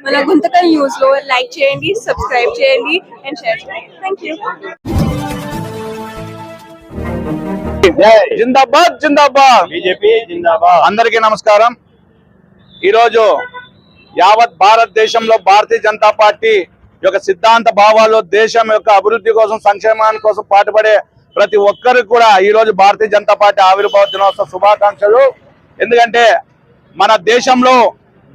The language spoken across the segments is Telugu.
మన గుంతకల్ న్యూస్ లో లైక్ చేయండి, సబ్స్క్రైబ్ చేయండి అండ్ షేర్ చేయండి. థాంక్యూ. జిందాబాద్ జిందాబాద్ బీజేపీ జిందాబాద్. అందరికీ నమస్కారం. ఈరోజు యావత్ భారతదేశంలో భారతీయ జనతా పార్టీ యొక్క సిద్ధాంత భావాలు, దేశం యొక్క అభివృద్ధి కోసం, సంక్షేమాని కోసం పాటుపడే ప్రతి ఒక్కరికి కూడా ఈ రోజు భారతీయ జనతా పార్టీ ఆవిర్భావ దినోత్సవ శుభాకాంక్షలు. ఎందుకంటే మన దేశంలో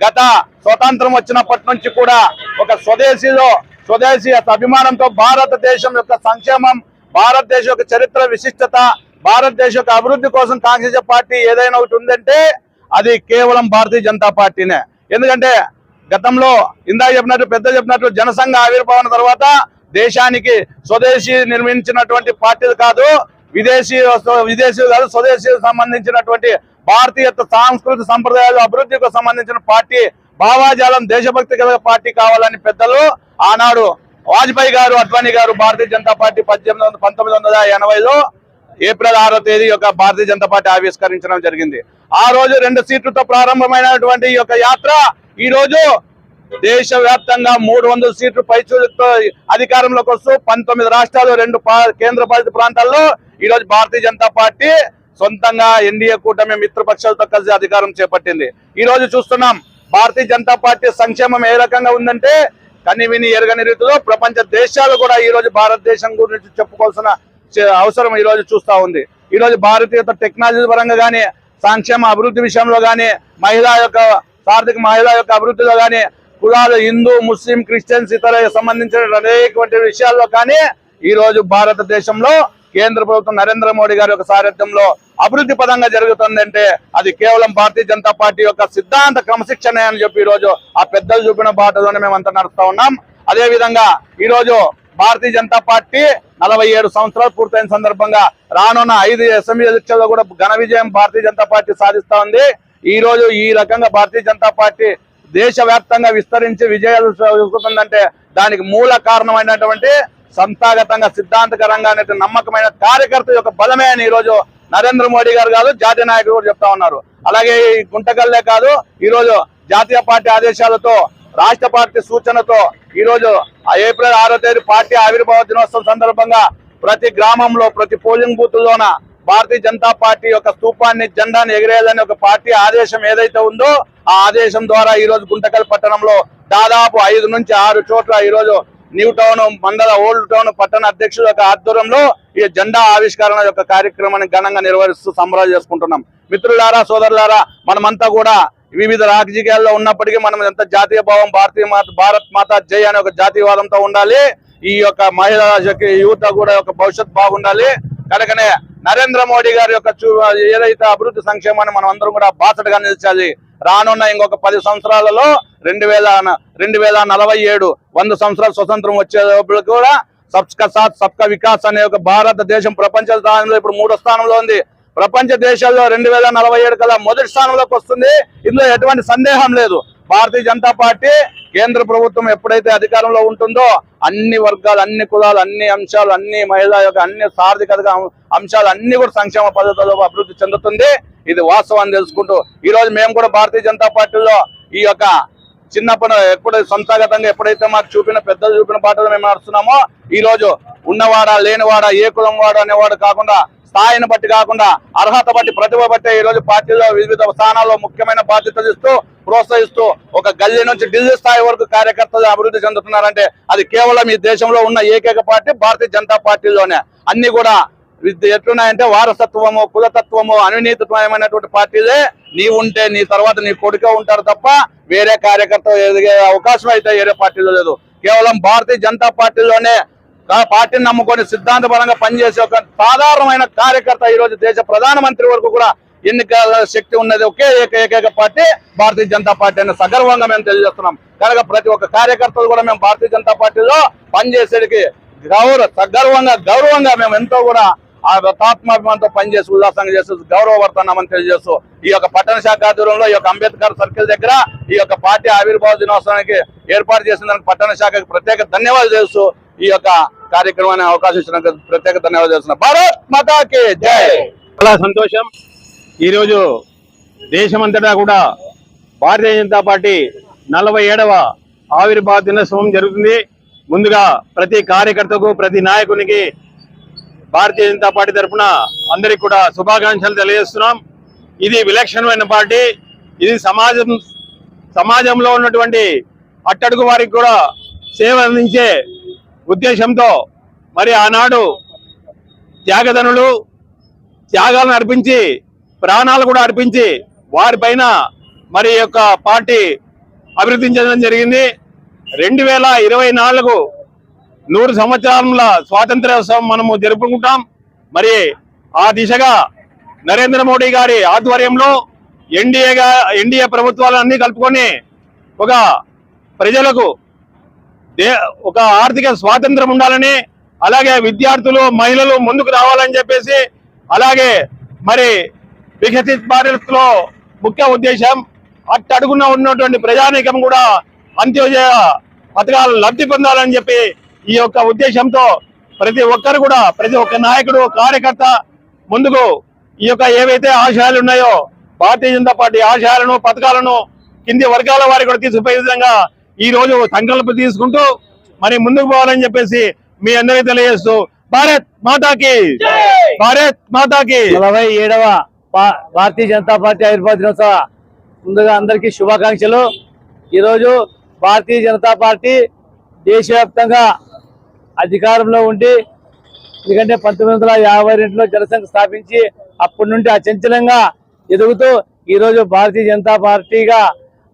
గత స్వతంత్రం వచ్చినప్పటి నుంచి కూడా ఒక స్వదేశీ అభిమానంతో భారతదేశం యొక్క సంక్షేమం, భారతదేశం యొక్క చరిత్ర విశిష్టత, భారతదేశం యొక్క అభివృద్ధి కోసం కాంక్షించే పార్టీ ఏదైనా ఒకటి ఉందంటే అది కేవలం భారతీయ జనతా పార్టీనే. ఎందుకంటే గతంలో ఇందాక చెప్పినట్టు, పెద్ద చెప్పినట్టు, జనసంఘ ఆవిర్భావం తర్వాత దేశానికి స్వదేశీ నిర్మించినటువంటి పార్టీలు కాదు, విదేశీ కాదు, స్వదేశీ సంబంధించినటువంటి భారతీయ సాంస్కృతిక సంప్రదాయాలు, అభివృద్ధికి సంబంధించిన పార్టీ, భావాజాలం, దేశభక్తి గల పార్టీ కావాలని పెద్దలు ఆనాడు వాజ్పేయి గారు, అద్వానీ గారు భారతీయ జనతా పార్టీ 1980లో ఏప్రిల్ 6వ తేదీ యొక్క భారతీయ జనతా పార్టీ ఆవిష్కరించడం జరిగింది. ఆ రోజు 2 సీట్లతో ప్రారంభమైనటువంటి ఈ యొక్క యాత్ర ఈ రోజు దేశవ్యాప్తంగా 300 సీట్లు పైచూలుతో అధికారంలోకి వస్తూ 19 రాష్ట్రాలు, 2 కేంద్ర పాలిత ప్రాంతాల్లో ఈ రోజు భారతీయ జనతా పార్టీ సొంతంగా ఎన్డీఏ కూటమి మిత్రపక్షాలతో కలిసి అధికారం చేపట్టింది. ఈ రోజు చూస్తున్నాం భారతీయ జనతా పార్టీ సంక్షేమం ఏ రకంగా ఉందంటే కనివిని ఎరగని రీతిలో ప్రపంచ దేశాలు కూడా ఈ రోజు భారతదేశం గురించి చెప్పుకోవాల్సిన అవసరం ఈ రోజు చూస్తా ఉంది. ఈ రోజు భారతీయ టెక్నాలజీ పరంగా కానీ, సంక్షేమ అభివృద్ధి విషయంలో కానీ, మహిళా యొక్క అభివృద్ధిలో కానీ, కులాలు హిందూ, ముస్లిం, క్రిస్టియన్స్ ఇతర సంబంధించిన అనేక విషయాల్లో కానీ ఈ రోజు భారతదేశంలో కేంద్ర ప్రభుత్వం నరేంద్ర మోడీ గారి యొక్క సారథ్యంలో అభివృద్ధి పదంగా జరుగుతుందంటే అది కేవలం భారతీయ జనతా పార్టీ యొక్క సిద్ధాంత క్రమశిక్షణ అని చెప్పి ఈ రోజు ఆ పెద్దలు చూపిన బాటలోనే మేమంతా నడుస్తా ఉన్నాం. అదే విధంగా ఈ రోజు భారతీయ జనతా పార్టీ 47 సంవత్సరాలు పూర్తయిన సందర్భంగా రానున్న 5 అసెంబ్లీ ఎన్నికల్లో కూడా ఘన విజయం భారతీయ జనతా పార్టీ సాధిస్తా ఉంది. ఈ రోజు ఈ రకంగా భారతీయ జనతా పార్టీ దేశవ్యాప్తంగా విస్తరించి విజయాలు సాధిస్తుందంటే దానికి మూల కారణమైనటువంటి సంస్థాగతంగా, సిద్ధాంతకరంగా నమ్మకమైన కార్యకర్త యొక్క బలమే అని ఈ రోజు నరేంద్ర మోడీ గారు కాదు, జాతీయ నాయకులు కూడా చెప్తా ఉన్నారు. అలాగే ఈ గుంటకల్లే కాదు, ఈ రోజు జాతీయ పార్టీ ఆదేశాలతో, రాష్ట్ర పార్టీ సూచనతో ఈ రోజు ఏప్రిల్ 6వ తేదీ పార్టీ ఆవిర్భావ దినోత్సవం సందర్భంగా ప్రతి గ్రామంలో, ప్రతి పోలింగ్ బూత్లోన భారతీయ జనతా పార్టీ యొక్క స్తూపాన్ని, జెండాని ఎగిరేయాలని ఒక పార్టీ ఆదేశం ఏదైతే ఉందో ఆ ఆదేశం ద్వారా ఈ రోజు గుంటకల్ పట్టణంలో దాదాపు 5 నుంచి 6 చోట్ల ఈ రోజు న్యూ టౌన్, మండల ఓల్డ్ టౌన్ పట్టణ అధ్యక్షుల యొక్క ఆధ్వర్యంలో ఈ జెండా ఆవిష్కరణ యొక్క కార్యక్రమాన్ని ఘనంగా నిర్వహిస్తూ సంబరాలు చేసుకుంటున్నాం. మిత్రులారా, సోదరులారా, మనమంతా కూడా వివిధ రాజకీయాల్లో ఉన్నప్పటికీ మనం ఎంత జాతీయ భావం, భారత్ మాతా జై అనే ఒక జాతీయవాదంతో ఉండాలి. ఈ యొక్క మహిళా యువత కూడా ఒక భవిష్యత్ బాగుండాలి. కనుకనే నరేంద్ర మోడీ గారి యొక్క ఏదైతే అభివృద్ధి సంక్షేమాన్ని మనం అందరం కూడా బాసటగా నిలిచాలి. రానున్న ఇంకొక 10 సంవత్సరాలలో 2047 100 సంవత్సరాలు స్వతంత్రం వచ్చేటప్పుడు కూడా సబ్కా సాత్ సబ్కా వికాస్ అనే ఒక భారతదేశం ప్రపంచ స్థానంలో ఇప్పుడు 3వ స్థానంలో ఉంది. ప్రపంచ దేశాల్లో 2047 కల్లా మొదటి స్థానంలోకి వస్తుంది. ఇందులో ఎటువంటి సందేహం లేదు. భారతీయ జనతా పార్టీ కేంద్ర ప్రభుత్వం ఎప్పుడైతే అధికారంలో ఉంటుందో అన్ని వర్గాలు, అన్ని కులాలు, అన్ని అంశాలు, అన్ని మహిళల యొక్క అన్ని ఆర్థిక అంశాలు అన్ని కూడా సంక్షేమ పద్ధతుల్లో అభివృద్ధి చెందుతుంది. ఇది వాస్తవాన్ని తెలుసుకుంటూ ఈ రోజు మేము కూడా భారతీయ జనతా పార్టీలో ఈ యొక్క చిన్నప్పుడు సంస్థాగతంగా ఎప్పుడైతే మాకు పెద్దలు చూపిన పాటలు మేము నడుస్తున్నామో ఈ రోజు ఉన్నవాడా లేనివాడా, ఏ కులం వాడు అనేవాడు కాకుండా, స్థాయిని బట్టి కాకుండా, అర్హత బట్టి, ప్రతిభ బట్టి ఈ రోజు పార్టీలో వివిధ స్థానాల్లో ముఖ్యమైన బాధ్యతలు ఇస్తూ, ప్రోత్సహిస్తూ ఒక గల్లీ నుంచి ఢిల్లీ స్థాయి వరకు కార్యకర్తలు అభివృద్ధి చెందుతున్నారంటే అది కేవలం ఈ దేశంలో ఉన్న ఏకైక పార్టీ భారతీయ జనతా పార్టీలోనే. అన్ని కూడా ఎట్లున్నాయంటే వారసత్వము, కులతత్వము, అవినీతిత్వమైనటువంటి పార్టీలే. నీ ఉంటే నీ తర్వాత నీ కొడుకే ఉంటారు తప్ప వేరే కార్యకర్త ఎదిగే అవకాశం అయితే వేరే పార్టీలో లేదు. కేవలం భారతీయ జనతా పార్టీలోనే పార్టీని నమ్ముకొని సిద్ధాంతపరంగా పనిచేసే ఒక సాధారణమైన కార్యకర్త ఈ రోజు దేశ ప్రధానమంత్రి వరకు కూడా ఎన్నికల శక్తి ఉన్నది ఒకే ఏకైక పార్టీ భారతీయ జనతా పార్టీ అని సగర్వంగా మేము తెలియజేస్తున్నాం. కనుక ప్రతి ఒక్క కార్యకర్తలు కూడా మేము భారతీయ జనతా పార్టీలో పనిచేసేటికి గౌరవంగా మేము ఎంతో కూడా ఆ ఆత్మాభిమానంతో పనిచేసి ఉల్లాసంగా చేస్తూ గౌరవపడుతున్నామని తెలియజేస్తూ ఈ యొక్క పట్టణ శాఖ ఆధ్వర్యంలో ఈ యొక్క అంబేద్కర్ సర్కిల్ దగ్గర ఈ యొక్క పార్టీ ఆవిర్భావ దినోత్సవానికి ఏర్పాటు చేసిన దానికి పట్టణ శాఖకి ప్రత్యేక ధన్యవాదాలు చేస్తూ ఈ యొక్క కార్యక్రమాన్ని అవకాశం ఇచ్చినందుకు ప్రత్యేక ధన్యవాదాలు చేస్తున్నా. భారత్ మాతాకి జై. చాలా సంతోషం. ఈరోజు దేశమంతటా కూడా భారతీయ జనతా పార్టీ 47వ ఆవిర్భావ దినోత్సవం జరుగుతుంది. ముందుగా ప్రతి కార్యకర్తకు, ప్రతి నాయకునికి భారతీయ జనతా పార్టీ తరఫున అందరికి కూడా శుభాకాంక్షలు తెలియజేస్తున్నాం. ఇది విలక్షణమైన పార్టీ. ఇది సమాజంలో ఉన్నటువంటి అట్టడుగు వారికి కూడా సేవ అందించే ఉద్దేశంతో మరి ఆనాడు త్యాగధనులు త్యాగాలను అర్పించి, ప్రాణాలు కూడా అర్పించి వారిపైన మరి యొక్క పార్టీ అభివృద్ధి చెందడం జరిగింది. 2024 100 సంవత్సరాల స్వాతంత్ర్యోత్సవం మనము జరుపుకుంటాం. మరి ఆ దిశగా నరేంద్ర మోడీ గారి ఆధ్వర్యంలో ఎన్డీఏ ప్రభుత్వాలన్నీ కలుపుకొని ఒక ప్రజలకు ఒక ఆర్థిక స్వాతంత్రం ఉండాలని, అలాగే విద్యార్థులు, మహిళలు ముందుకు రావాలని చెప్పేసి, అలాగే మరి వికసిత్ భారత్ లో ముఖ్య ఉద్దేశం అట్టడుగున ఉన్నటువంటి ప్రజానీకం కూడా అంత్యోదయ పథకాలు లబ్ధి పొందాలని చెప్పి ఈ యొక్క ఉద్దేశంతో ప్రతి ఒక్కరు కూడా, ప్రతి ఒక్క నాయకుడు, కార్యకర్త ముందుకు ఈ యొక్క ఏవైతే ఆశయాలు ఉన్నాయో భారతీయ జనతా పార్టీ ఆశయాలను, పథకాలను కింది వర్గాల వారికి కూడా తీసుకుపోయే విధంగా ఈ రోజు సంకల్పం తీసుకుంటూ మరి ముందుకు పోవాలని చెప్పేసి మీ అందరికీ తెలియజేస్తూ భారత్ మాతాకి, భారత్ మాతాకి. 47వ భారతీయ జనతా పార్టీ ఆవిర్భావ దినోత్సవ ముందుగా అందరికీ శుభాకాంక్షలు. ఈరోజు భారతీయ జనతా పార్టీ దేశవ్యాప్తంగా అధికారంలో ఉండి, ఎందుకంటే 1952లో జనసంఘ స్థాపించి అప్పటి నుండి అచంచలంగా ఎదుగుతూ ఈరోజు భారతీయ జనతా పార్టీగా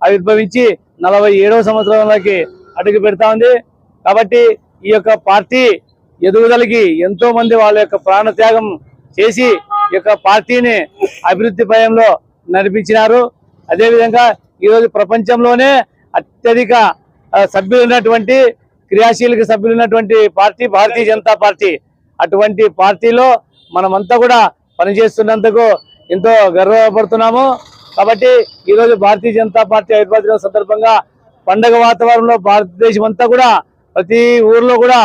ఆవిర్భవించి 47వ సంవత్సరంలోకి అడుగు పెడతా ఉంది. కాబట్టి ఈ యొక్క పార్టీ ఎదుగుదలకి ఎంతో మంది వాళ్ళ యొక్క ప్రాణత్యాగం చేసి ఈ యొక్క పార్టీని అభివృద్ధి పయంలో నడిపించినారు. అదేవిధంగా ఈరోజు ప్రపంచంలోనే అత్యధిక సభ్యులు ఉన్నటువంటి, క్రియాశీలక సభ్యులు ఉన్నటువంటి పార్టీ భారతీయ జనతా పార్టీ. అటువంటి పార్టీలో మనమంతా కూడా పనిచేస్తున్నందుకు ఎంతో గర్వపడుతున్నాము. కాబట్టి ఈరోజు భారతీయ జనతా పార్టీ ఆవిర్భావ దినోత్సవం సందర్భంగా పండగ వాతావరణంలో భారతదేశం అంతా కూడా, ప్రతి ఊర్లో కూడా,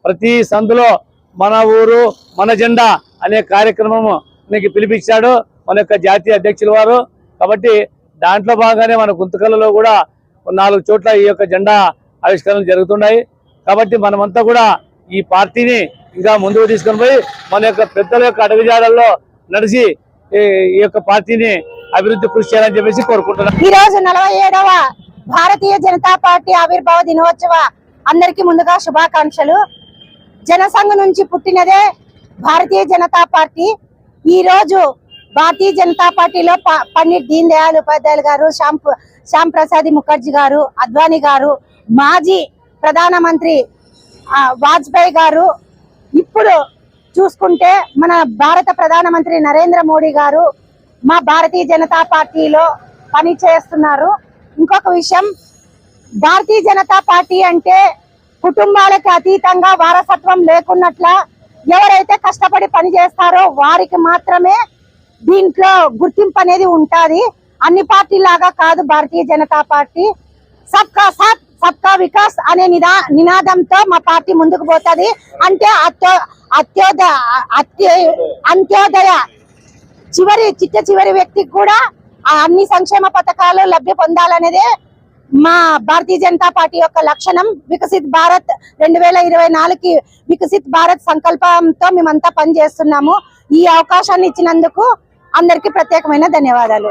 ప్రతి సందులో మన ఊరు మన జెండా అనే కార్యక్రమానికి పిలిపించాడు మన యొక్క జాతీయ అధ్యక్షుల వారు. కాబట్టి దాంట్లో భాగంగానే మన గుంతకల్లో కూడా 4 చోట్ల ఈ యొక్క జెండా ఆవిష్కరణలు జరుగుతున్నాయి. కాబట్టి మనమంతా కూడా ఈ పార్టీని ఇంకా ముందుకు తీసుకొని పోయి మన యొక్క పెద్దల యొక్క అడుగుజాడల్లో నడిచి ఈ యొక్క పార్టీని అభివృద్ధి కృషి చేయాలని చెప్పేసి కోరుకుంటున్నాం. ఈ రోజు 47వ భారతీయ జనతా పార్టీ ఆవిర్భావ దినోత్సవ అందరికీ ముందుగా శుభాకాంక్షలు. జనసంఘ నుంచి పుట్టినదే భారతీయ జనతా పార్టీ. ఈ రోజు భారతీయ జనతా పార్టీలో పండిట్ దీన్ దయాళ్ ఉపాధ్యాయులు గారు, శ్యామ్ ప్రసాద్ ముఖర్జీ గారు, అద్వానీ గారు, మాజీ ప్రధానమంత్రి వాజ్పేయి గారు, ఇప్పుడు చూసుకుంటే మన భారత ప్రధానమంత్రి నరేంద్ర మోడీ గారు మా భారతీయ జనతా పార్టీలో పని చేస్తున్నారు. ఇంకొక విషయం, భారతీయ జనతా పార్టీ అంటే కుటుంబాలకు అతీతంగా వారసత్వం లేకున్నట్ల ఎవరైతే కష్టపడి పని చేస్తారో వారికి మాత్రమే దీంట్లో గుర్తింపు అనేది ఉంటుంది. అన్ని పార్టీలాగా కాదు భారతీయ జనతా పార్టీ. సబ్కా సాత్ సబ్కా వికాస్ అనే నినాదంతో మా పార్టీ ముందుకు పోతుంది. అంటే అంత్యోదయ చివరి వ్యక్తికి కూడా అన్ని సంక్షేమ పథకాలు లబ్ధి పొందాలనేదే మా భారతీయ జనతా పార్టీ యొక్క లక్షణం. వికసిత్ భారత్ 2024కి వికసిత్ భారత్ సంకల్పంతో మేమంతా పనిచేస్తున్నాము. ఈ అవకాశాన్ని ఇచ్చినందుకు అందరికీ ప్రత్యేకమైన ధన్యవాదాలు.